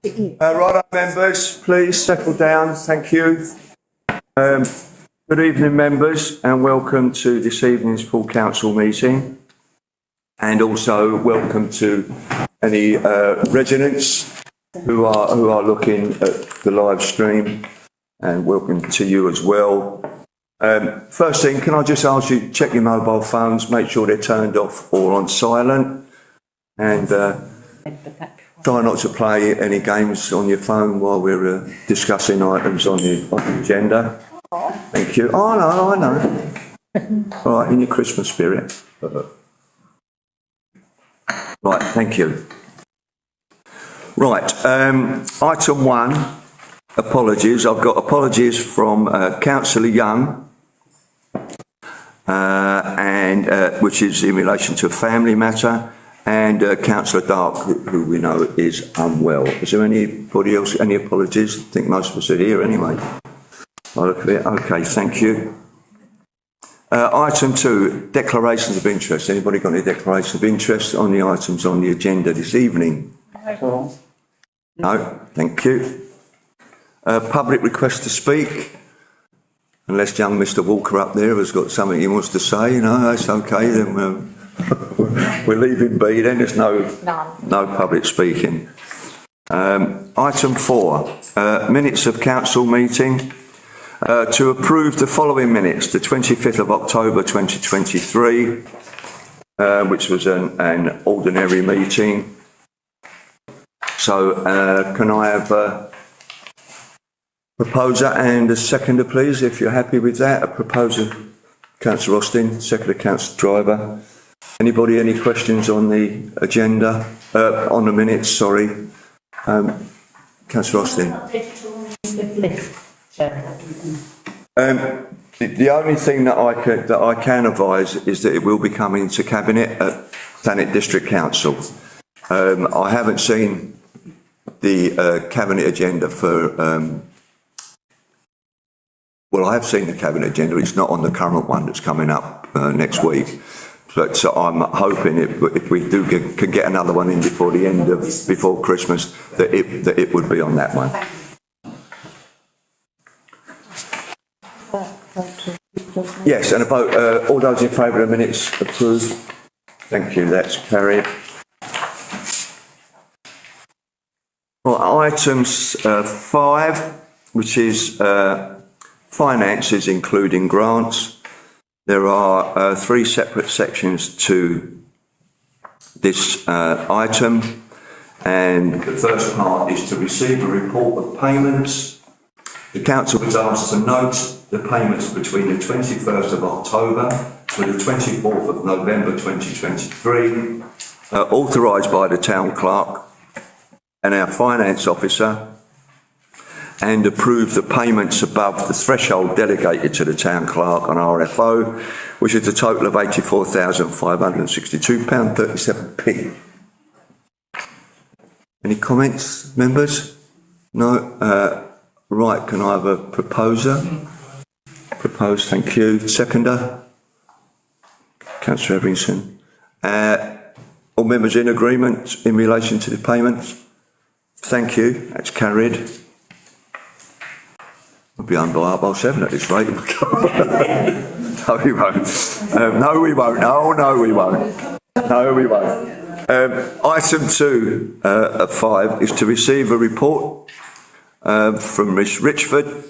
Right, members, please settle down. Thank you. Good evening, members, and welcome to this evening's full council meeting. And also welcome to any residents who are looking at the live stream, and welcome to you as well. First thing, can I just ask you to check your mobile phones, make sure they're turned off or on silent, and try not to play any games on your phone while we're discussing items on the agenda. Thank you. Oh, no, I know. All right, in your Christmas spirit. Right, thank you. Right, item one, apologies. I've got apologies from Councillor Young, which is in relation to a family matter, and Councillor Dark, who we know is unwell. Is there anybody else, any apologies? I think most of us are here anyway. Okay, thank you. Item two, declarations of interest. Anybody got any declarations of interest on the items on the agenda this evening? No, thank you. Public request to speak. Unless young Mr. Walker up there has got something he wants to say, no, that's okay, then we'll leave him be then. There's no public speaking. Item four, minutes of council meeting. To approve the following minutes, the 25th of October 2023, which was an ordinary meeting. So can I have a proposer and a seconder, please, if you're happy with that? A proposer, Councillor Austin, seconder, Councillor Driver. Anybody, any questions on the agenda, on the minutes, sorry. Councillor Austin. The only thing that I can advise is that it will be coming to Cabinet at Thanet District Council. I haven't seen the Cabinet agenda for, well, I have seen the Cabinet agenda. It's not on the current one that's coming up next week. But so I'm hoping if we can get another one in before the end of, before Christmas, that it would be on that one. Yes, and about all those in favour of the minutes approved. Thank you, that's carried. Well, items 5, which is finances including grants. There are 3 separate sections to this item, and the first part is to receive a report of payments. The council was asked to note the payments between the 21st of October to the 24th of November 2023, authorised by the town clerk and our finance officer, and approve the payments above the threshold delegated to the town clerk on RFO, which is a total of £84,562.37p. Any comments, members? No? Right, can I have a proposer? Proposed, thank you. Seconder? Councillor Everington. All members in agreement in relation to the payments? Thank you, that's carried. We'll be on by half past 7 at this rate. No, we won't. No, we won't. No, we won't. No, we won't. Item 2 of 5 is to receive a report from Miss Richford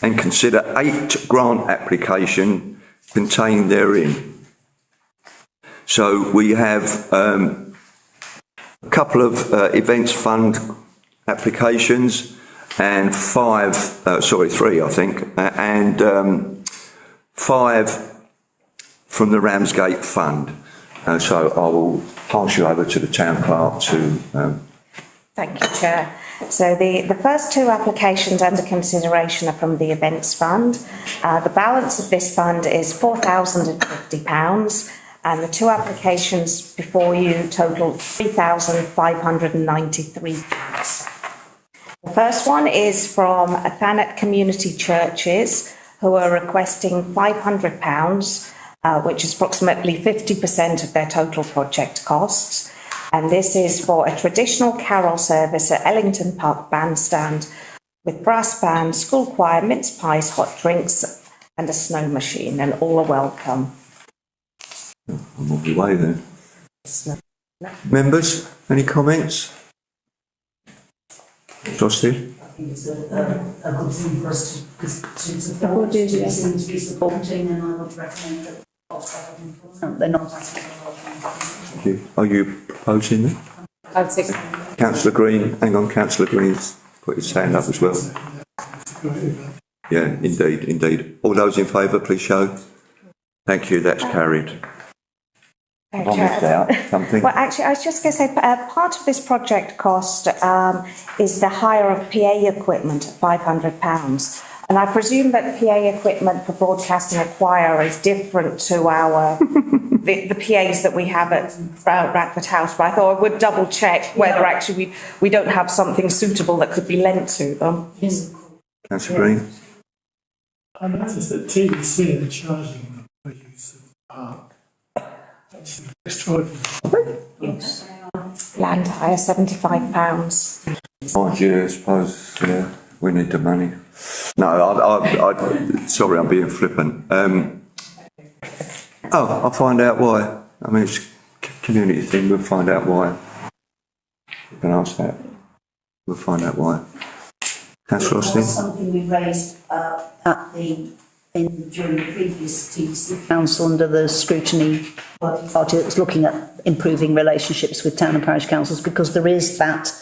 and consider 8 grant applications contained therein. So we have a couple of events fund applications and 3 I think, and 5 from the Ramsgate fund. So I will pass you over to the town clerk to... Thank you, Chair. So the first 2 applications under consideration are from the Events Fund. The balance of this fund is £4,050, and the 2 applications before you total £3,593. The first one is from Thanet Community Churches, who are requesting £500, which is approximately 50% of their total project costs. And this is for a traditional carol service at Ellington Park Bandstand with brass band, school choir, mince pies, hot drinks and a snow machine, and all are welcome. I'm on my way then. Members, any comments? Justin? I think it's a good thing for us to support, to seem to be supporting, and I would recommend that they're not asking for a lot of money. Thank you. Are you proposing then? I'd say Councillor Green, hang on, Councillor Green's put his hand up as well. Yeah, indeed, indeed. All those in favour, please show. Thank you, that's carried. I missed out something. Well, actually, I was just going to say, part of this project cost is the hire of PA equipment at £500. And I presume that PA equipment for broadcasting a choir is different to our the PAs that we have at Radford House. But I thought I would double check whether actually we don't have something suitable that could be lent to them. yes. Councillor Green? I noticed that TBC are charging them for use of the park. That's extraordinary. Yes. Land hire, £75. Mind you, I suppose, yeah, we need the money. No, I sorry, I'm being flippant. I'll find out why. I mean, it's a community thing, we'll find out why. You can ask that. We'll find out why. Councillor It was Austin? something we raised during the previous TDC council under the scrutiny party that was looking at improving relationships with town and parish councils, because there is that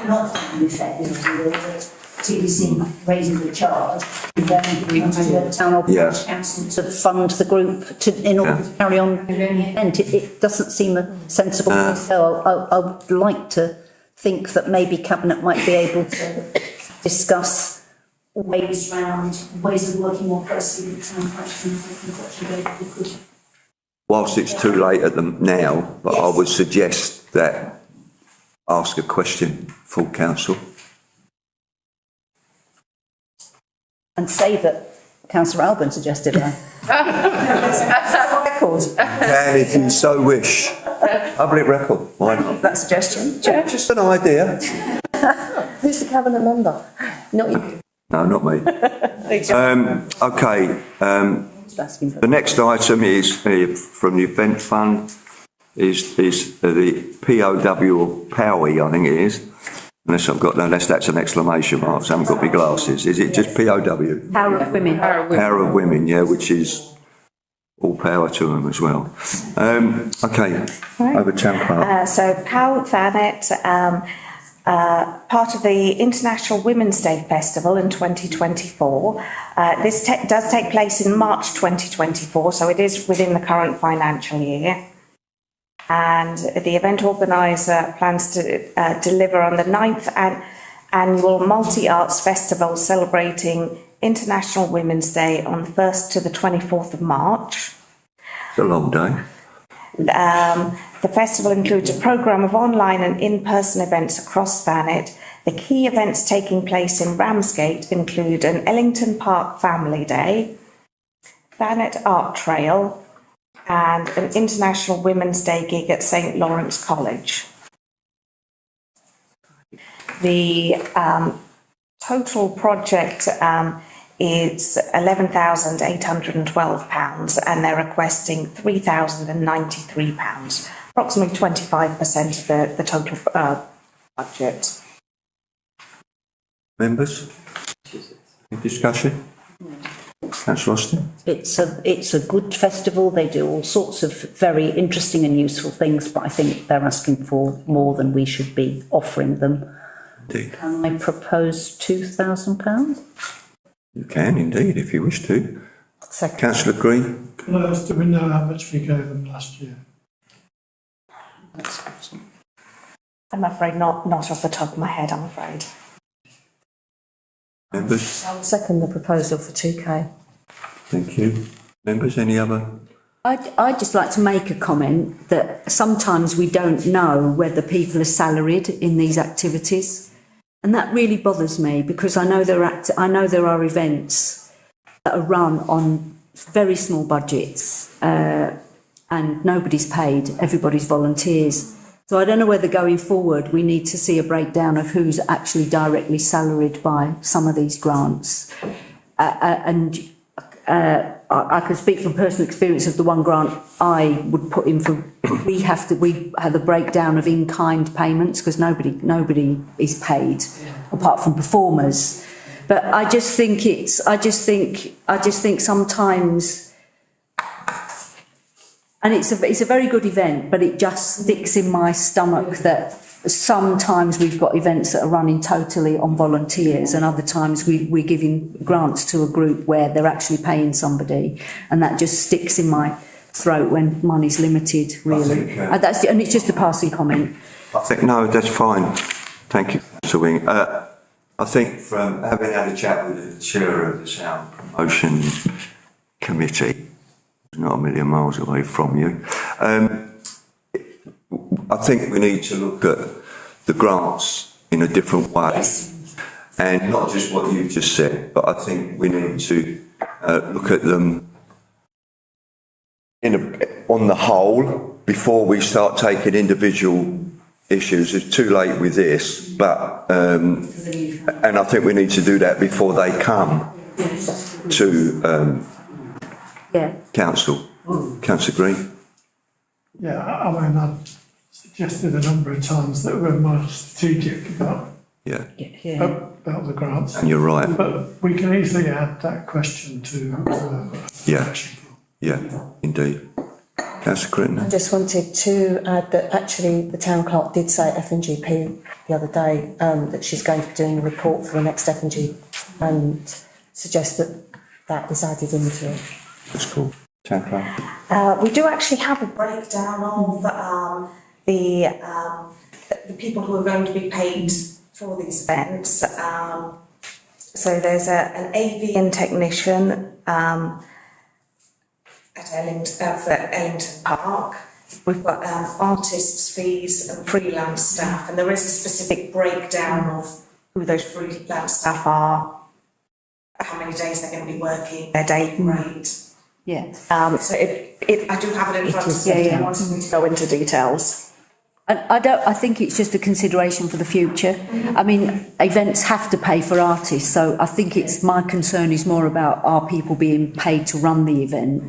not effect, that TDC raising the charge, and then agreeing to the town or parish council to fund the group in order to carry on the event. It doesn't seem a sensible thing. So I would like to think that maybe Cabinet might be able to discuss ways of working more closely with town parish council. Whilst it's too late at them now, but I would suggest that ask a question, full council. And say that Councillor Alban suggested that. Can, if you so wish. Public record. Why not? That suggestion. Just an idea. Who's the cabinet member? Not you. No, not me. Okay. Asking for The next item is from the event fund is the POW or POWI, I think it is. Unless that's an exclamation mark, so I haven't got my glasses. Is it just POW? Power of Women. Power of Women, yeah, which is all power to them as well. Okay, over Town Clerk. So POW Thanet, part of the International Women's Day Festival in 2024. This does take place in March 2024, so it is within the current financial year. And the event organiser plans to deliver on the 9th annual Multi-Arts Festival celebrating International Women's Day on the 1st to the 24th of March. It's a long day. The festival includes a programme of online and in-person events across Thanet. The key events taking place in Ramsgate include an Ellington Park Family Day, Thanet Art Trail, and an International Women's Day gig at St Lawrence College. The total project is £11,812 and they're requesting £3,093, approximately 25% of the total budget. Members? Any discussion? Councillor Austin? It's a good festival. They do all sorts of very interesting and useful things, but I think they're asking for more than we should be offering them. Indeed. Can I propose £2,000? You can indeed, if you wish to. Second. Councillor Green? Can I ask, do we know how much we gave them last year? I'm afraid not off the top of my head, I'm afraid. Members? I'll second the proposal for 2K. Thank you. Members, any other? I'd just like to make a comment that sometimes we don't know whether people are salaried in these activities, and that really bothers me because I know there are events that are run on very small budgets, and nobody's paid, everybody's volunteers. So I don't know whether going forward we need to see a breakdown of who's actually directly salaried by some of these grants. I can speak from personal experience of the one grant I would put in for, we have a breakdown of in-kind payments because nobody is paid apart from performers. But I just think sometimes, and it's a very good event, but it just sticks in my stomach that sometimes we've got events that are running totally on volunteers and other times we're giving grants to a group where they're actually paying somebody, and that just sticks in my throat when money's limited, really. And it's just a passing comment. I think, no, that's fine. Thank you, Mr. Wing. I think from having had a chat with the chair of the Sound Promotion Committee, not a million miles away from you, I think we need to look at the grants in a different way, and not just what you've just said, but I think we need to look at them on the whole before we start taking individual issues. It's too late with this, but and I think we need to do that before they come to council. Councillor Green. Yeah, I mean, I've suggested a number of times that we're more strategic about the grants. And you're right. But we can easily add that question to Yeah, indeed. Councillor Critton. I just wanted to add that actually the town clerk did say at FNGP the other day that she's going to be doing a report for the next FNG and suggest that is added into it. That's cool. Town clerk. We do actually have a breakdown of the people who are going to be paid for these events. So there's an AV technician at Ellington Park. We've got artists' fees and freelance staff, and there is a specific breakdown of who those freelance staff are, how many days they're going to be working, their daily rate. Yeah. So I do have it in front of me. If you wanted me to go into details. I think it's just a consideration for the future. I mean, events have to pay for artists, so I think my concern is more about are people being paid to run the event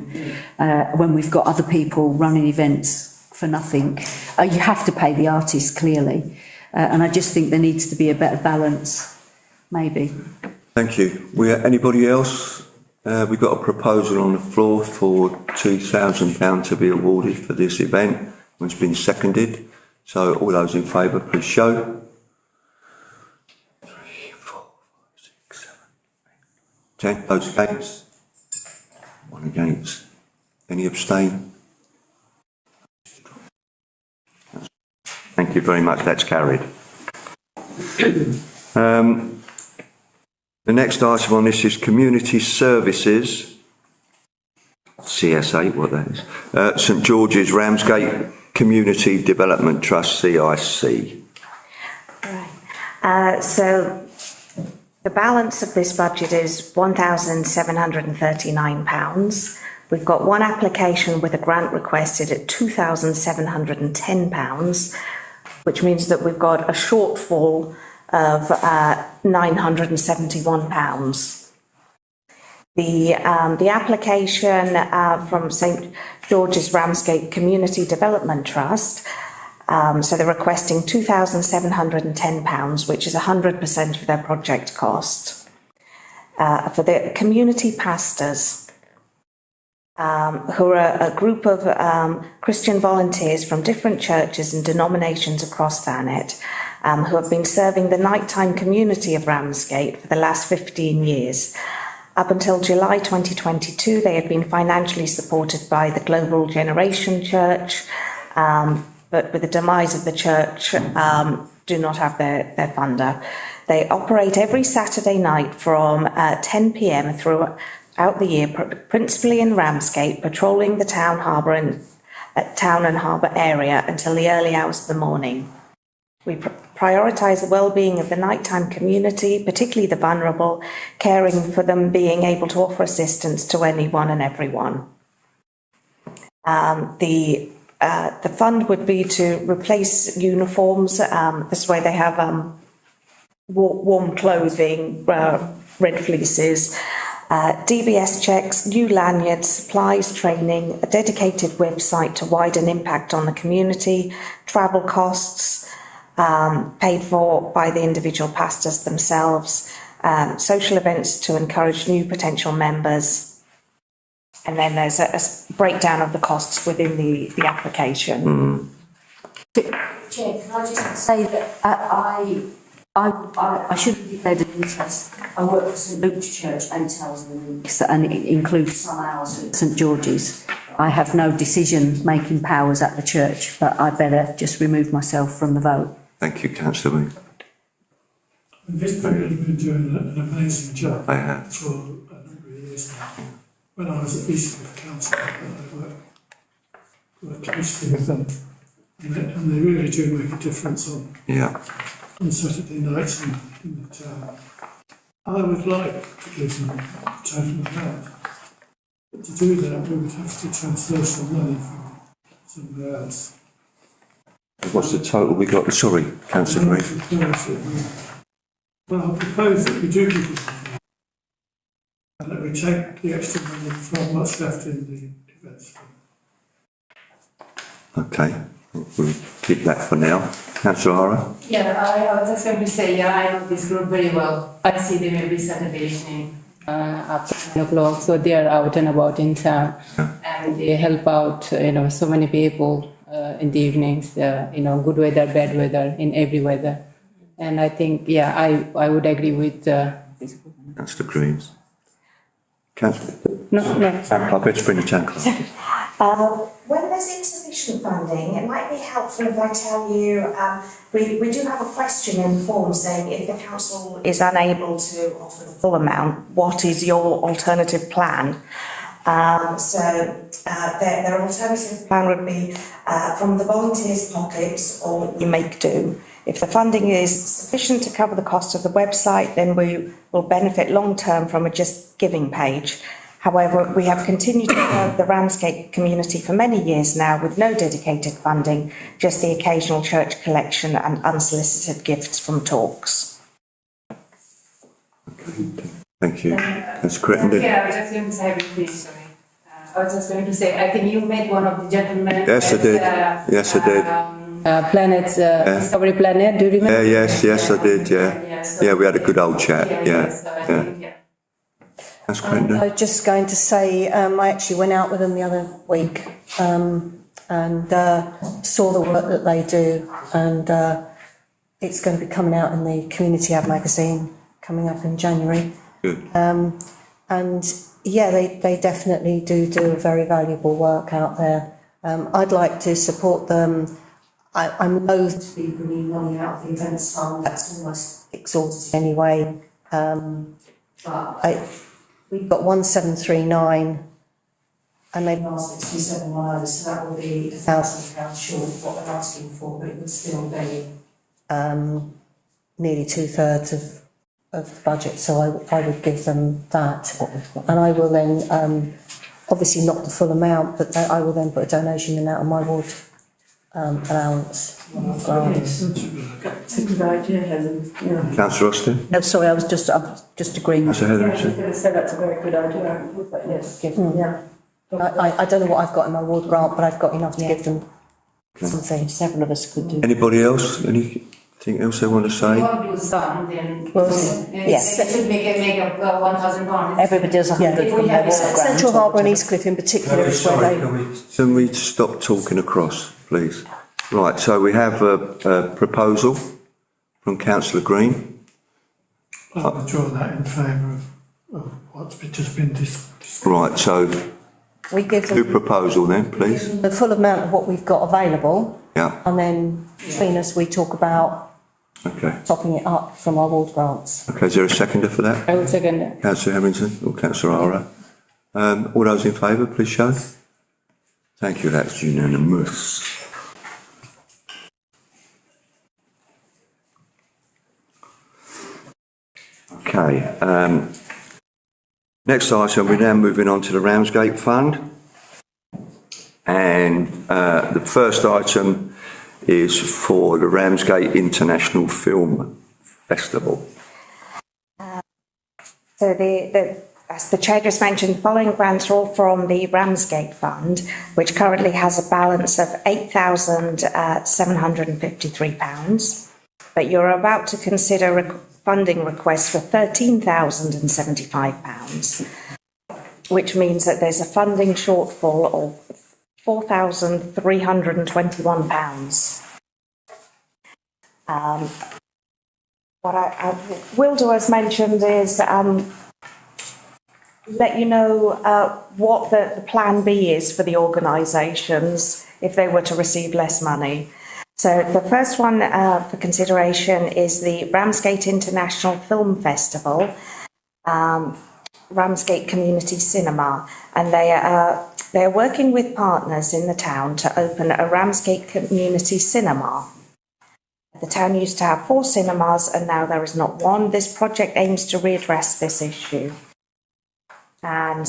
when we've got other people running events for nothing. You have to pay the artists, clearly, and I just think there needs to be a better balance, maybe. Thank you. Anybody else? We've got a proposal on the floor for £2,000 to be awarded for this event. It's been seconded. So all those in favour, please show. 3, 4, 5, 6, 7, 8, 10. Those against? 1 against. Any abstain? Thank you very much. That's carried. The next item on this is community services. CS8, what that is. St George's Ramsgate Community Development Trust, CIC. Right. So the balance of this budget is £1,739. We've got one application with a grant requested at £2,710, which means that we've got a shortfall of £971. The application from St George's Ramsgate Community Development Trust, so they're requesting £2,710, which is 100% of their project cost. For the community pastors, who are a group of Christian volunteers from different churches and denominations across Thanet, who have been serving the nighttime community of Ramsgate for the last 15 years. Up until July 2022, they had been financially supported by the Global Generation Church, but with the demise of the church, do not have their funder. They operate every Saturday night from 10 p.m. throughout the year, principally in Ramsgate, patrolling the town and harbour area until the early hours of the morning. We prioritise the well-being of the nighttime community, particularly the vulnerable, caring for them, being able to offer assistance to anyone and everyone. The fund would be to replace uniforms. This way they have warm clothing, red fleeces, DBS checks, new lanyards, supplies, training, a dedicated website to widen impact on the community, travel costs paid for by the individual pastors themselves, social events to encourage new potential members. And then there's a breakdown of the costs within the application. Chair, can I just say that I should have declared an interest. I work for St Luke's Church 8 hours a week, and it includes some hours at St George's. I have no decision-making powers at the church, but I better just remove myself from the vote. Thank you, councillor Lee. This people have been doing an amazing job. They have. For a number of years now. When I was at Eastcliff Council, I worked closely with them, and they really do make a difference on Saturday nights in the town. I would like to give them a total amount, but to do that, we would have to transfer some money from somewhere else. What's the total we got? Sorry, councillor Lee. Well, I propose that we do give them, and that we take the extra money from what's left in the events fund. Okay, we'll keep that for now. Councillor Hara? Yeah, I was just going to say, I know this group very well. I see them every Saturday evening after 9 o'clock, so they are out and about in town. And they help out, so many people in the evenings, good weather, bad weather, in every weather. And I think, I would agree with this group. Councillor Greens? Councillor? No. I better bring the tank on. When there's insufficient funding, it might be helpful if I tell you, we do have a question in the form saying if the council is unable to offer the full amount, what is your alternative plan? Their alternative plan would be from the volunteers' pockets, or you make do. If the funding is sufficient to cover the cost of the website, then we will benefit long-term from a Just Giving page. However, we have continued to serve the Ramsgate community for many years now with no dedicated funding, just the occasional church collection and unsolicited gifts from talks. Thank you. That's correct. Yeah, I was just going to say, please, sorry. I was just going to say, I think you met one of the gentlemen. Yes, I did. Yes, I did. Discovery Planet, do you remember? Yes, I did, yeah, we had a good old chat, yeah. That's great. I was just going to say, I actually went out with them the other week and saw the work that they do, and it's going to be coming out in the Community Ad magazine coming up in January. Good. And yeah, they definitely do very valuable work out there. I'd like to support them. I'm loath to be bringing money out of the events fund, that's almost exhausted anyway. But we've got 1739 and they've asked for 271, so that will be £1,000 short of what they're asking for, but it would still be nearly 2/3 of the budget, so I would give them that. And I will then, obviously not the full amount, but I will then put a donation in out of my ward allowance. It's a good idea, Helen. Yeah. Councillor Austin? No, sorry, I was just agreeing. Councillor Heather? I was going to say that's a very good idea. But yes, yeah. I don't know what I've got in my ward grant, but I've got enough to give them something. Several of us could do. Anybody else? Anything else they want to say? Want to do some, then yes. they should make a £1,000. Everybody does 100 If from we their have ward grant. Central Harbour and Eastcliff in particular is where they... Can we stop talking across, please? Right, so we have a proposal from Councillor Green. I'll withdraw that in favour of what's just been discussed. Right, so We give new them proposal then, please. the full amount of what we've got available, Yeah, and then between us we talk about okay. topping it up from our ward grants. Okay, is there a seconder for that? I will second that. Councillor Harrington or Councillor Hara? All those in favour, please show. Thank you, that's unanimous. Okay, next item, we're now moving on to the Ramsgate Fund. And the first item is for the Ramsgate International Film Festival. So as the chair just mentioned, the following grants are all from the Ramsgate Fund, which currently has a balance of £8,753. But you're about to consider funding requests for £13,075, which means that there's a funding shortfall of £4,321. What I will do, as mentioned, is let you know what the plan B is for the organisations if they were to receive less money. So the first one for consideration is the Ramsgate International Film Festival, Ramsgate Community Cinema, and they're working with partners in the town to open a Ramsgate Community Cinema. The town used to have 4 cinemas and now there is not one. This project aims to readdress this issue. And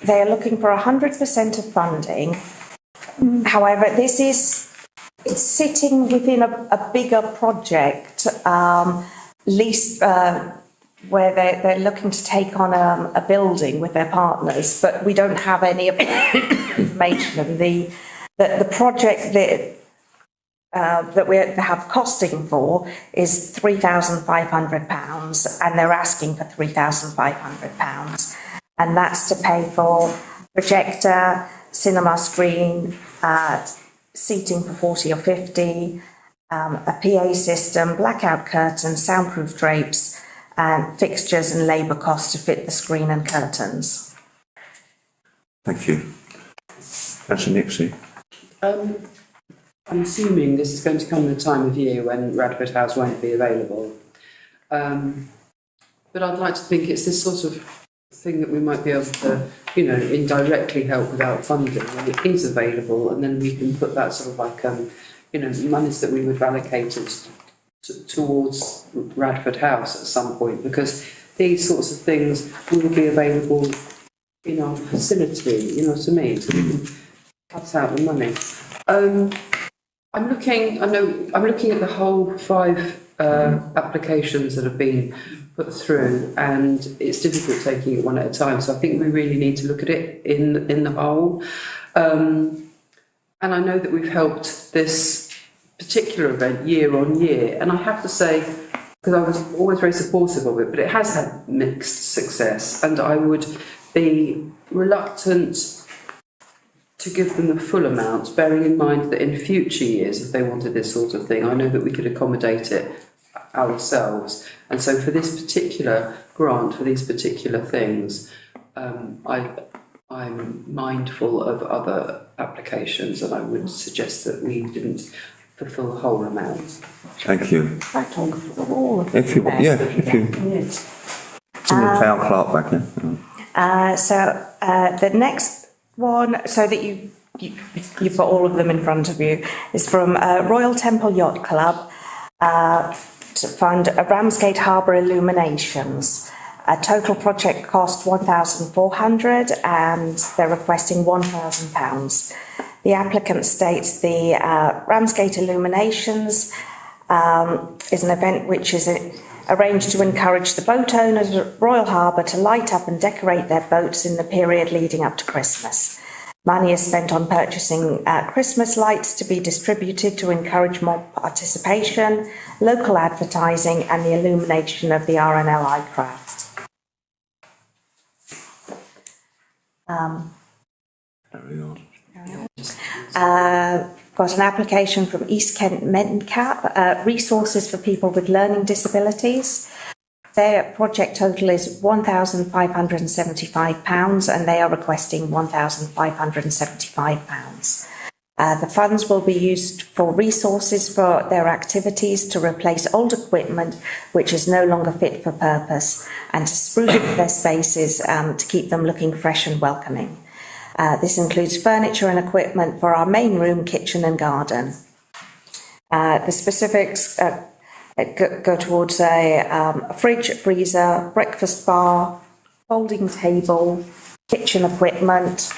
they are looking for 100% of funding. However, it's sitting within a bigger project, where they're looking to take on a building with their partners, but we don't have any of the information. The project that we have costing for is £3,500, and they're asking for £3,500, and that's to pay for projector, cinema screen, seating for 40 or 50, a PA system, blackout curtains, soundproof drapes, and fixtures and labour costs to fit the screen and curtains. Thank you. Councillor Nixie. I'm assuming this is going to come at a time of year when Radford House won't be available. But I'd like to think it's this sort of thing that we might be able to, indirectly help without funding when it is available, and then we can put that sort of like, monies that we would have allocated towards Radford House at some point, because these sorts of things will be available in our facility, you know what I mean? So we can cut out the money. I'm looking at the whole 5 applications that have been put through, and it's difficult taking it one at a time. So I think we really need to look at it in the whole. And I know that we've helped this particular event year on year, and I have to say, because I was always very supportive of it, but it has had mixed success, and I would be reluctant to give them the full amount, bearing in mind that in future years, if they wanted this sort of thing, I know that we could accommodate it ourselves. And so for this particular grant, for these particular things, I'm mindful of other applications, and I would suggest that we didn't fulfil the whole amount. Thank you. I talk for all of It's in the town clerk back there. the next one, so that you've got all of them in front of you, is from Royal Temple Yacht Club to fund Ramsgate Harbour illuminations. A total project cost £1,400, and they're requesting £1,000. The applicant states the Ramsgate illuminations is an event which is arranged to encourage the boat owners at Royal Harbour to light up and decorate their boats in the period leading up to Christmas. Money is spent on purchasing Christmas lights to be distributed to encourage more participation, local advertising, and the illumination of the RNLI craft. Got an application from East Kent Mencap, resources for people with learning disabilities. Their project total is £1,575, and they are requesting £1,575. The funds will be used for resources for their activities, to replace old equipment which is no longer fit for purpose, and to spruce up their spaces to keep them looking fresh and welcoming. This includes furniture and equipment for our main room, kitchen and garden. The specifics go towards a fridge, freezer, breakfast bar, folding table, kitchen equipment,